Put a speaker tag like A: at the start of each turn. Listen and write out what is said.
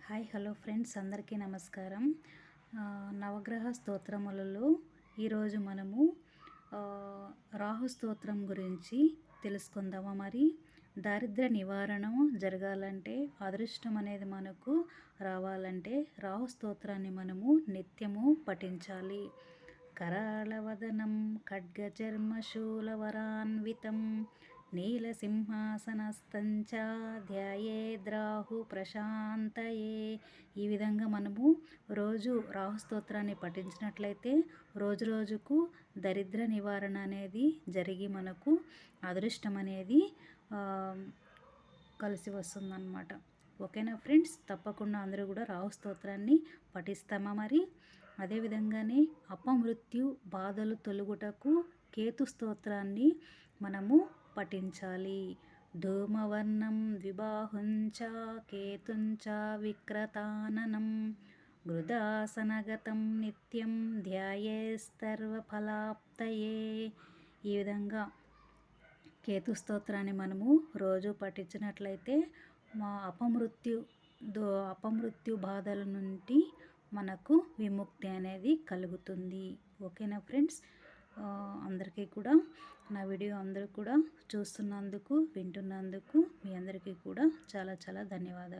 A: Hi hello friends, అందరికీ నమస్కారం. నవగ్రహ స్తోత్రములలో ఈరోజు మనము రాహు స్తోత్రం గురించి తెలుసుకుందామా. మరి దారిద్ర్య నివారణ జరగాలంటే, అదృష్టం అనేది మనకు రావాలంటే రాహు స్తోత్రాన్ని మనము నిత్యము పఠించాలి. కరాళవదనం ఖడ్గచర్మశూలవరాన్వితం నీలసింహాసనస్థంచ ధ్యాయేద్రాహు ప్రశాంతయే. ఈ విధంగా మనము రోజు రాహు స్తోత్రాన్ని పఠించినట్లయితే రోజు రోజుకు దరిద్ర నివారణ అనేది జరిగి మనకు అదృష్టం అనేది కలిసి వస్తుందన్నమాట. ఓకేనా ఫ్రెండ్స్, తప్పకుండా అందరూ కూడా రాహు స్తోత్రాన్ని పఠిస్తామా. మరి అదేవిధంగానే అపమృత్యు బాధలు తొలగుటకు కేతు స్తోత్రాన్ని మనము పఠించాలి. ధూమవర్ణం ద్విబాహుంచ కేతుంచ విక్రతాననం గృదాసనగతం నిత్యం ధ్యాయేస్తర్వఫలాప్తయే. ఈ విధంగా కేతు స్తోత్రాన్ని మనము రోజు పఠించినట్లయితే మా అపమృత్యు బాధల నుండి మనకు విముక్తి అనేది కలుగుతుంది. ఓకేనా ఫ్రెండ్స్, అందరికీ కూడా నా వీడియో అందరూ కూడా చూస్తున్నందుకు, వింటున్నందుకు మీ అందరికీ కూడా చాలా చాలా ధన్యవాదాలు.